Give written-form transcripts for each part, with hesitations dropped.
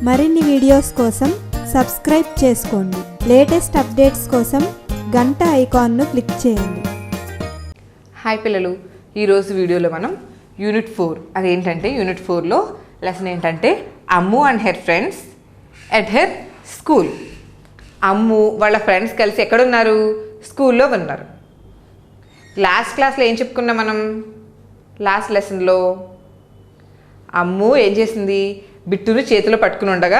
మరిన్ని వీడియోస్ కోసం సబ్స్క్రైబ్ చేసుకోండి. లేటెస్ట్ అప్డేట్స్ కోసం గంట ఐకాన్ను క్లిక్ చేయండి. హాయ్ పిల్లలు, ఈరోజు వీడియోలో మనం యూనిట్ 4 అదేంటంటే యూనిట్ 4లో లెసన్ ఏంటంటే Ammu and her friends at her school. Ammu వాళ్ళ ఫ్రెండ్స్ కలిసి ఎక్కడున్నారు? స్కూల్లో ఉన్నారు. లాస్ట్ క్లాస్లో ఏం చెప్పుకున్నాం మనం? లాస్ట్ లెసన్లో అమ్ము ఏం చేసింది? బిట్టును చేతిలో పట్టుకుని ఉండగా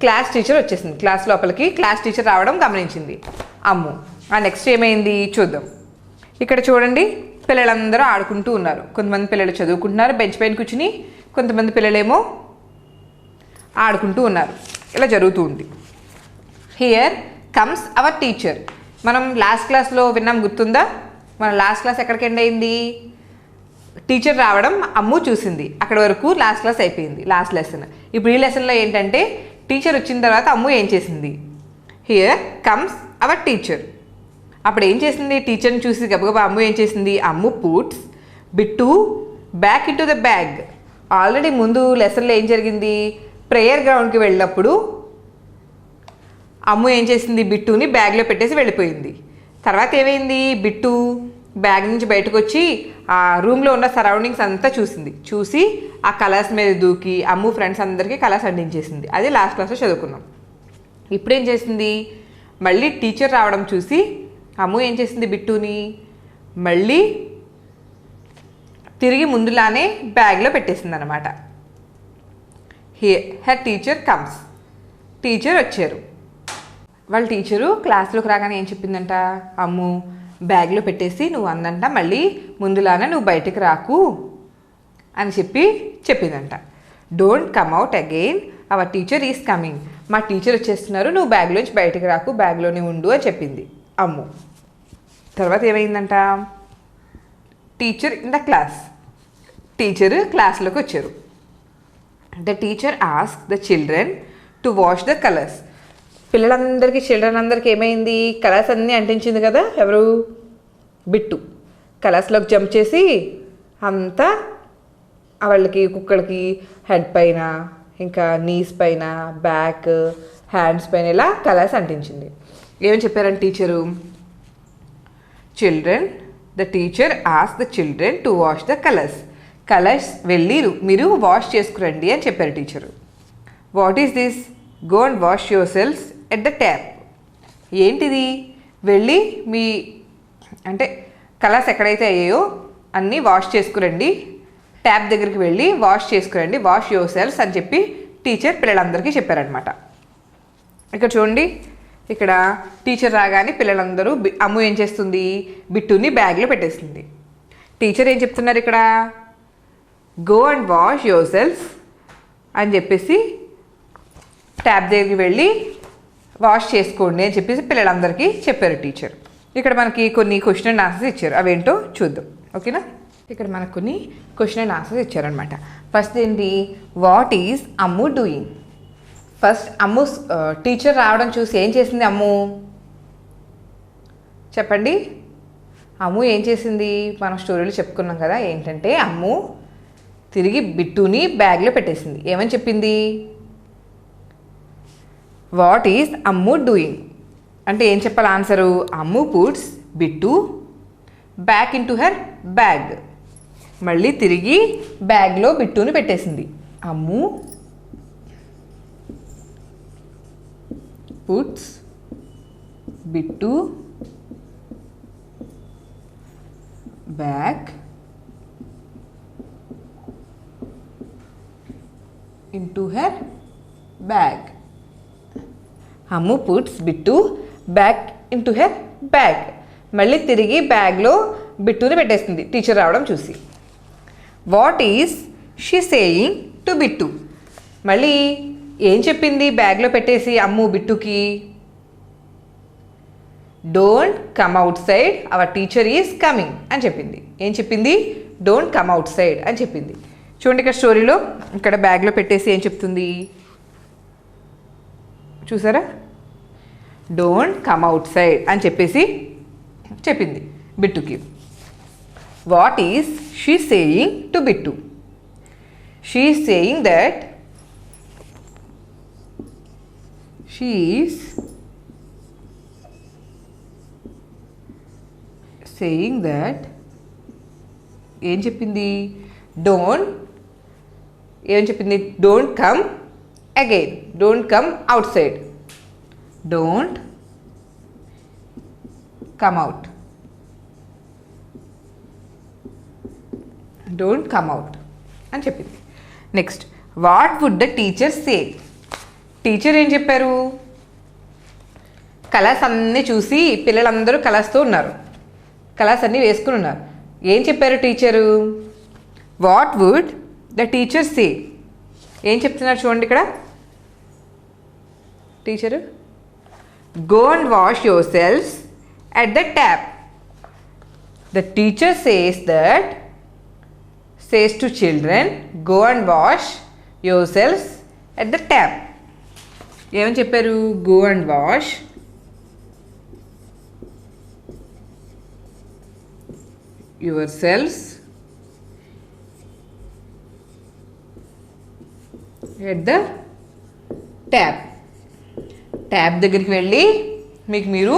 క్లాస్ టీచర్ వచ్చేసింది. క్లాస్ లోపలికి క్లాస్ టీచర్ రావడం గమనించింది అమ్ము. ఆ నెక్స్ట్ ఏమైంది చూద్దాం. ఇక్కడ చూడండి, పిల్లలందరూ ఆడుకుంటూ ఉన్నారు. కొంతమంది పిల్లలు చదువుకుంటున్నారు బెంచ్ పైన కూర్చుని, కొంతమంది పిల్లలేమో ఆడుకుంటూ ఉన్నారు. ఇలా జరుగుతూ ఉంది. Here comes our teacher. మనం లాస్ట్ క్లాస్లో విన్నాం, గుర్తుందా? మన లాస్ట్ క్లాస్ ఎక్కడికి ఎండ్ అయింది? టీచర్ రావడం అమ్ము చూసింది. అక్కడ వరకు లాస్ట్ క్లాస్ అయిపోయింది, లాస్ట్ లెసన్. ఇప్పుడు ఈ లెసన్లో ఏంటంటే టీచర్ వచ్చిన తర్వాత అమ్ము ఏం చేసింది? Here comes our teacher. అప్పుడు ఏం చేసింది? టీచర్ని చూసి గబగబా అమ్ము ఏం చేసింది? Ammu puts Bittu back into the bag. Already ముందు లెసన్లో ఏం జరిగింది? ప్రేయర్ గ్రౌండ్కి వెళ్ళినప్పుడు అమ్ము ఏం చేసింది? బిట్టుని బ్యాగ్లో పెట్టేసి వెళ్ళిపోయింది. తర్వాత ఏమైంది? బిట్టు బ్యాగ్ నుంచి బయటకు వచ్చి ఆ రూమ్లో ఉన్న సరౌండింగ్స్ అంతా చూసి ఆ కలర్స్ మీద దూకి అమ్ము ఫ్రెండ్స్ అందరికీ కలర్స్ అందించేసింది. అది లాస్ట్ క్లాస్లో చదువుకున్నాం. ఇప్పుడేం చేసింది? మళ్ళీ టీచర్ రావడం చూసి అమ్ము ఏం చేసింది? బిట్టుని మళ్ళీ తిరిగి ముందులానే బ్యాగ్లో పెట్టేసింది అనమాట. Her teacher comes. టీచర్ వచ్చారు. వాళ్ళ టీచరు క్లాస్లోకి రాగానే ఏం చెప్పిందంట? అమ్ము బ్యాగ్లో పెట్టేసి నువ్వు అందంట మళ్ళీ ముందులానే నువ్వు బయటికి రాకు అని చెప్పిందంట. Don't come out again, our teacher is coming. మా టీచర్ వచ్చేస్తున్నారు, నువ్వు బ్యాగ్లోంచి బయటికి రాకు, బ్యాగ్లోనే ఉండు అని చెప్పింది అమ్ము. తర్వాత ఏమైందంట? Teacher in the class. Teacher క్లాస్లోకి వచ్చారు. The teacher ask the children to wash the colours. పిల్లలందరికీ, చిల్డ్రన్ అందరికీ ఏమైంది? కలర్స్ అన్నీ అంటించింది కదా. ఎవరు? బిట్టు. కలర్స్లోకి జంప్ చేసి అంతా వాళ్ళకి కుక్కలకి హెడ్ పైన, ఇంకా నీస్ పైన, బ్యాక్, హ్యాండ్స్ పైన ఇలా కలర్స్ అంటించింది. ఏమని చెప్పారంటే teacher? The teacher ask the children to wash the colours. Colours వెళ్ళి మీరు వాష్ చేసుకురండి అని చెప్పారు teacher. What is this? Go and wash your cells at the tap. ఏంటిది? వెళ్ళి మీ అంటే కలర్స్ ఎక్కడైతే అయ్యాయో అన్నీ వాష్ చేసుకురండి, ట్యాప్ దగ్గరికి వెళ్ళి వాష్ చేసుకురండి, వాష్ యువర్ సెల్స్ అని చెప్పి టీచర్ పిల్లలందరికీ చెప్పారనమాట. ఇక్కడ చూడండి, ఇక్కడ టీచర్ రాగానే పిల్లలందరూ అమ్ము ఏం చేస్తుంది? బిట్టుని బ్యాగ్లో పెట్టేస్తుంది. టీచర్ ఏం చెప్తున్నారు ఇక్కడ? Go and wash your cells అని చెప్పేసి ట్యాప్ దగ్గరికి వెళ్ళి వాష్ చేసుకోండి అని చెప్పేసి పిల్లలందరికీ చెప్పారు టీచర్. ఇక్కడ మనకి కొన్ని క్వశ్చన్ అండ్ ఆన్సర్స్ ఇచ్చారు, అవేంటో చూద్దాం. ఓకేనా? ఇక్కడ మనకు కొన్ని క్వశ్చన్ అండ్ ఆన్సర్స్ ఇచ్చారనమాట. ఫస్ట్ ఏంటి? What is Ammu doing? First Ammu teacher రావడం చూసి ఏం చేసింది అమ్ము? చెప్పండి. అమ్ము ఏం చేసింది? మనం స్టోరీలో చెప్పుకున్నాం కదా. ఏంటంటే అమ్ము తిరిగి బిట్టుని బ్యాగ్లో పెట్టేసింది. ఏమని చెప్పింది? వాట్ ఈజ్ అమ్ము డూయింగ్ అంటే ఏం చెప్పాలి answer? Ammu puts Bittu back into her bag. మళ్ళీ తిరిగి బ్యాగ్లో బిట్టుని పెట్టేసింది. Ammu puts Bittu bag into her bag. Ammu puts Bittu back into her bag. మళ్ళీ తిరిగి బ్యాగ్లో బిట్టుని పెట్టేస్తుంది టీచర్ రావడం చూసి. What is she saying to Bittu? మళ్ళీ ఏం చెప్పింది బ్యాగ్లో పెట్టేసి అమ్ము బిట్టుకి? Don't come outside, our teacher is coming అని చెప్పింది. ఏం చెప్పింది? డోంట్ కమ్ అవుట్ సైడ్ అని చెప్పింది. చూడండి, ఇక్కడ స్టోరీలో ఇక్కడ బ్యాగ్లో పెట్టేసి ఏం చెప్తుంది చూసారా? డోంట్ కమ్ అవుట్ సైడ్ అని చెప్పేసి చెప్పింది బిట్టుకి. What is she saying to Bittu? She is saying that she is saying that ఏం చెప్పింది? ఏం చెప్పింది? Don't come again, don't come outside, don't come out, don't come out అని చెప్పింది. Next, what would the teacher say? Teacher ఏం చెప్పారు? Colours అన్నీ చూసి పిల్లలందరూ కలర్స్తో ఉన్నారు, కలర్స్ అన్నీ వేసుకుని ఉన్నారు. ఏం చెప్పారు teacher? What would the teacher say? ఏం చెప్తున్నారు చూడండి ఇక్కడ teacher. Go and wash your shelves at the tap. The teacher says to children, go and wash yourselves at the tap. ఏమని చెప్పారు? go and wash yourselves at the tap. Tap దగ్గరికి వెళ్ళి మీరు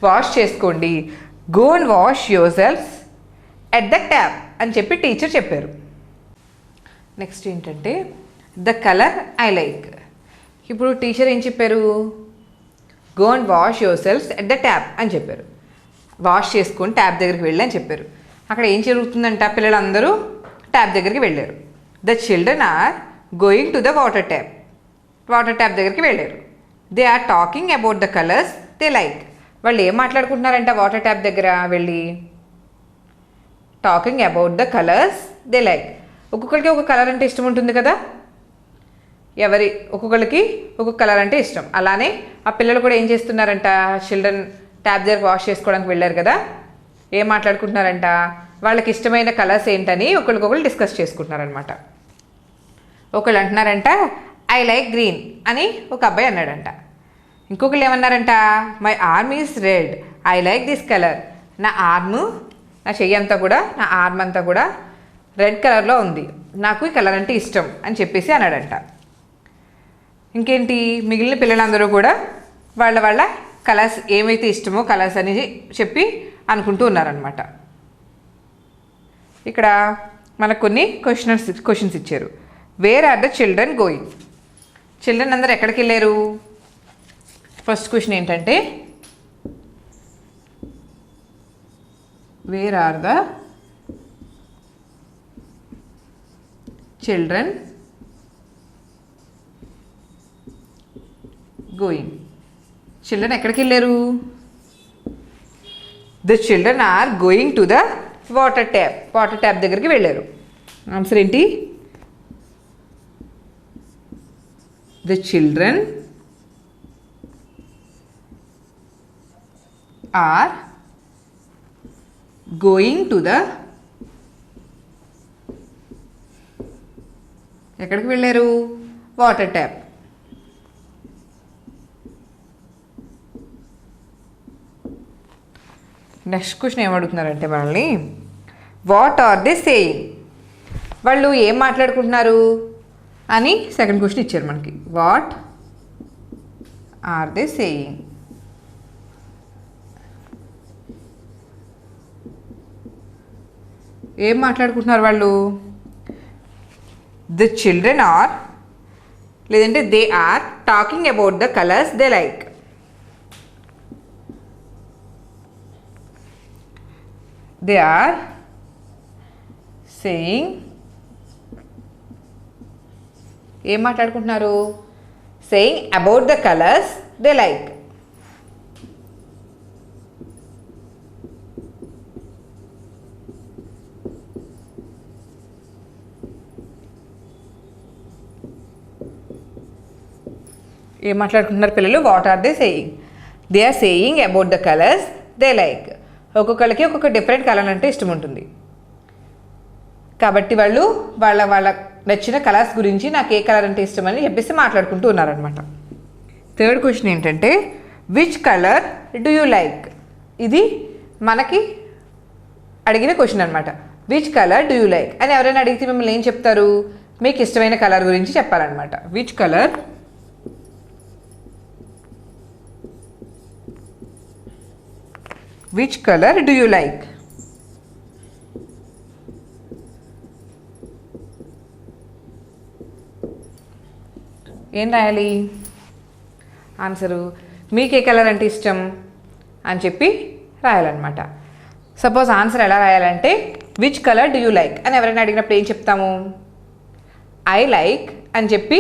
wash చేసుకోండి. Go and wash your selfs at the tap అని చెప్పి teacher చెప్పారు. Next ఏంటంటే ద కలర్ ఐ లైక్. ఇప్పుడు టీచర్ ఏం చెప్పారు? Go and wash your selfs at the tap అని చెప్పారు. వాష్ చేసుకొని ట్యాప్ దగ్గరికి వెళ్ళి అని చెప్పారు. అక్కడ ఏం జరుగుతుందంట? పిల్లలందరూ ట్యాప్ దగ్గరికి వెళ్ళారు. The children are going to the water tap. Water tap దగ్గరికి వెళ్ళారు. They are talking about the colours they like. వాళ్ళు ఏం మాట్లాడుకుంటున్నారంట వాటర్ ట్యాప్ దగ్గర వెళ్ళి? Talking about the colours they like. ఒక్కొక్కరికి ఒక కలర్ అంటే ఇష్టం ఉంటుంది కదా, ఒక్కొక్కరికి ఒక్కొక్క కలర్ అంటే ఇష్టం. అలానే ఆ పిల్లలు కూడా ఏం చేస్తున్నారంట? చిల్డ్రన్ ట్యాప్ దగ్గర వాష్ చేసుకోవడానికి వెళ్ళారు కదా, ఏం మాట్లాడుకుంటున్నారంట? వాళ్ళకి ఇష్టమైన కలర్స్ ఏంటని ఒకరికొకరు డిస్కస్ చేసుకుంటున్నారనమాట. ఒకళ్ళు అంటున్నారంట ఐ లైక్ గ్రీన్ అని ఒక అబ్బాయి అన్నాడంట. ఇంకొకళ్ళు ఏమన్నారంట? My arm is red, I like this colour. నా చెయ్యి అంతా కూడా, నా ఆర్మ్ అంతా కూడా రెడ్ కలర్లో ఉంది, నాకు ఈ కలర్ అంటే ఇష్టం అని చెప్పేసి అన్నాడంట. ఇంకేంటి, మిగిలిన పిల్లలందరూ కూడా వాళ్ళ కలర్స్ ఏమైతే ఇష్టమో కలర్స్ అని చెప్పి అనుకుంటూ ఉన్నారనమాట. ఇక్కడ మనకు కొన్ని క్వశ్చన్స్ ఇచ్చారు. Where are the children going? Children అందరు ఎక్కడికి వెళ్ళారు? ఫస్ట్ క్వశ్చన్ ఏంటంటే where are the children going? Children ఎక్కడికి వెళ్ళారు? The children are going to the water tap. Water tap దగ్గరికి వెళ్ళారు. ఆన్సర్ ఏంటి? The children are going to the ఎక్కడికి వెళ్ళారు? Water tap. నెక్స్ట్ క్వశ్చన్ ఏమడుగుతున్నారంటే మనల్ని వాట్ ఆర్ దే సేయింగ్? వాళ్ళు ఏం మాట్లాడుకుంటున్నారు అని సెకండ్ క్వశ్చన్ ఇచ్చారు మనకి. What are they saying? ఏం మాట్లాడుకుంటున్నారు వాళ్ళు? ద చిల్డ్రన్ ఆర్, లేదంటే they are talking about the colours they like. They are saying, ఏం మాట్లాడుకుంటున్నారు? Saying about the colours they like. ఏం మాట్లాడుకుంటున్నారు పిల్లలు? What are they saying? They are saying about the colours they like. ఒక్కొక్కరికి ఒక్కొక్క different colour అంటే ఇష్టం ఉంటుంది కాబట్టి వాళ్ళు వాళ్ళ నచ్చిన కలర్స్ గురించి నాకు ఏ కలర్ అంటే ఇష్టం అని చెప్పేసి మాట్లాడుకుంటూ ఉన్నారనమాట. థర్డ్ క్వశ్చన్ ఏంటంటే which colour do you like? ఇది మనకి అడిగిన క్వశ్చన్ అనమాట. Which colour do you like అని ఎవరైనా అడిగితే మిమ్మల్ని ఏం చెప్తారు? మీకు ఇష్టమైన కలర్ గురించి చెప్పాలన్నమాట. Which colour which colour do you like? ఏం రాయాలి ఆన్సరు? మీకు ఏ కలర్ అంటే ఇష్టం అని చెప్పి రాయాలన్నమాట. సపోజ్ ఆన్సర్ ఎలా రాయాలంటే which colour do you like అని ఎవరైనా అడిగినప్పుడు ఏం చెప్తాము? ఐ లైక్ అని చెప్పి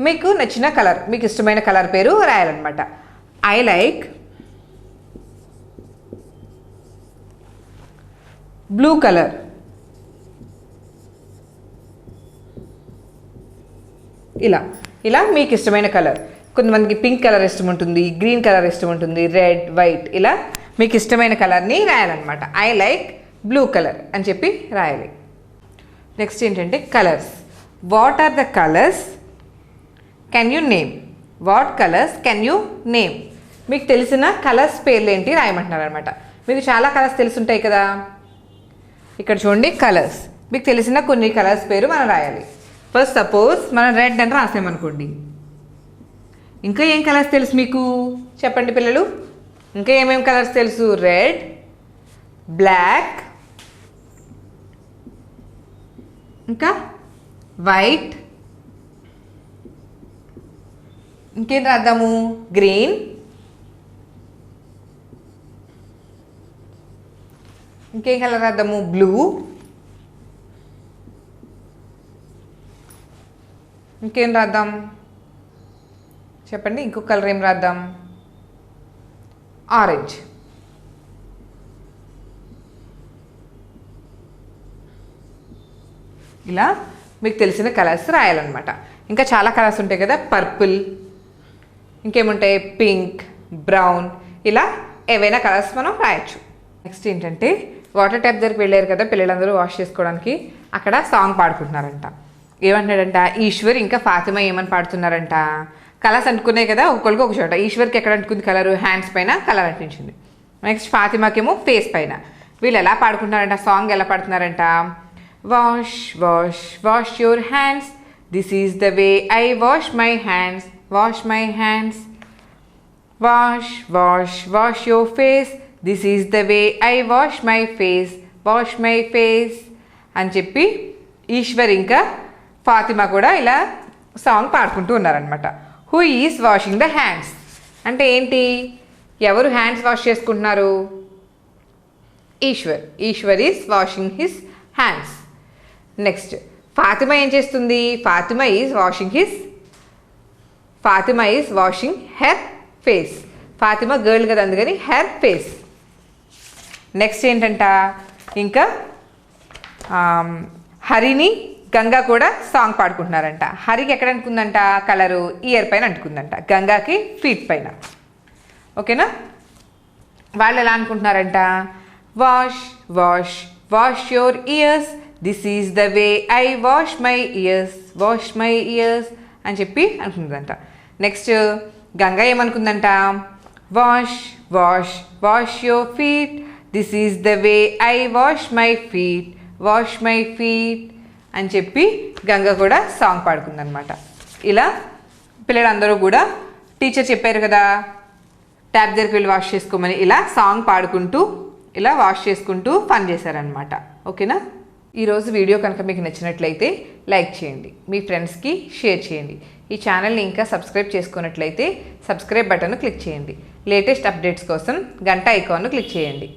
మీకు నచ్చిన కలర్, మీకు ఇష్టమైన కలర్ పేరు రాయాలన్నమాట. I like blue colour. ఇలా మీకు ఇష్టమైన కలర్. కొంతమందికి పింక్ కలర్ ఇష్టం ఉంటుంది, గ్రీన్ కలర్ ఇష్టం ఉంటుంది, రెడ్, వైట్, ఇలా మీకు ఇష్టమైన కలర్ని రాయాలన్నమాట. ఐ లైక్ బ్లూ కలర్ అని చెప్పి రాయాలి. నెక్స్ట్ ఏంటంటే colours. What are the colours can you name? What colours can you name? మీకు తెలిసిన కలర్స్ పేర్లు ఏంటి రాయమంటున్నారు అనమాట. మీకు చాలా కలర్స్ తెలుసుంటాయి కదా. ఇక్కడ చూడండి కలర్స్. మీకు తెలిసిన కొన్ని కలర్స్ పేరు మనం రాయాలి. ఫస్ట్ సపోజ్ మనం రెడ్ అని రాసామనుకోండి. ఇంకా ఏం కలర్స్ తెలుసు మీకు చెప్పండి పిల్లలు? ఇంకా ఏమేమి కలర్స్ తెలుసు? రెడ్, బ్లాక్, ఇంకా వైట్, ఇంకేం రాద్దాము? గ్రీన్, ఇంకేం కలర్ రాద్దాము? బ్లూ, ఇంకేం రాద్దాం చెప్పండి? ఇంకొక కలర్ ఏం రాద్దాం? ఆరెంజ్. ఇలా మీకు తెలిసిన కలర్స్ రాయాలన్నమాట. ఇంకా చాలా కలర్స్ ఉంటాయి కదా. పర్పుల్, ఇంకేముంటాయి? పింక్, బ్రౌన్, ఇలా ఏవైనా కలర్స్ మనం రాయొచ్చు. నెక్స్ట్ ఏంటంటే వాటర్ ట్యాప్ దగ్గరికి వెళ్ళారు కదా పిల్లలందరూ వాష్ చేసుకోవడానికి. అక్కడ సాంగ్ పాడుకుంటున్నారంట. ఏమంటున్నాడంట? ఈశ్వర్ ఇంకా ఫాతిమా ఏమని పాడుతున్నారంట? కలర్స్ అంటుకున్నాయి కదా ఒక్కొక్కరికి ఒక చోట. ఈశ్వర్కి ఎక్కడ అంటుకుంది కలరు? హ్యాండ్స్ పైన కలర్ అంటించింది. నెక్స్ట్ ఫాతిమాకేమో ఫేస్ పైన. వీళ్ళు ఎలా పాడుకుంటున్నారంట? సాంగ్ ఎలా పాడుతున్నారంట? Wash wash wash your hands, this is the way I wash my hands, wash my hands. Wash wash wash your face, this is the way I wash my face, wash my face అని చెప్పి ఈశ్వర్ ఇంకా ఫాతిమా కూడా ఇలా song పాడుకుంటూ ఉన్నారనమాట. Who is washing the hands అంటే ఏంటి? ఎవరు హ్యాండ్స్ వాష్ చేసుకుంటున్నారు? Ishwar. Ishwar is washing his hands. Next Fatima ఏం చేస్తుంది? Fatima is washing her face. Fatima girl కదా అందుకని హెర్ ఫేస్. నెక్స్ట్ ఏంటంట? ఇంకా హరిని గంగా కూడా సాంగ్ పాడుకుంటున్నారంట. హరికి ఎక్కడ అంటుకుందంట కలరు? ఇయర్ పైన అంటుకుందంట, గంగాకి ఫీట్ పైన. ఓకేనా? వాళ్ళు ఎలా అనుకుంటున్నారంట? Wash wash wash your ears, this is the way I wash my ears, wash my ears అని చెప్పి అనుకుంటుందంట. నెక్స్ట్ గంగా ఏమనుకుందంట? Wash wash wash your feet, this is the way I wash my feet, wash my feet అని చెప్పి గంగ కూడా song పాడుకుందనమాట. ఇలా పిల్లలందరూ కూడా టీచర్ చెప్పారు కదా ట్యాప్ దగ్గరికి వెళ్ళి వాష్ చేసుకోమని, ఇలా సాంగ్ పాడుకుంటూ ఇలా వాష్ చేసుకుంటూ పని చేశారనమాట. ఓకేనా? ఈరోజు వీడియో కనుక మీకు నచ్చినట్లయితే లైక్ చేయండి, మీ ఫ్రెండ్స్కి షేర్ చేయండి. ఈ ఛానల్ని ఇంకా సబ్స్క్రైబ్ చేసుకున్నట్లయితే సబ్స్క్రైబ్ బటన్ను క్లిక్ చేయండి. లేటెస్ట్ అప్డేట్స్ కోసం గంట ఐకాన్ను క్లిక్ చేయండి.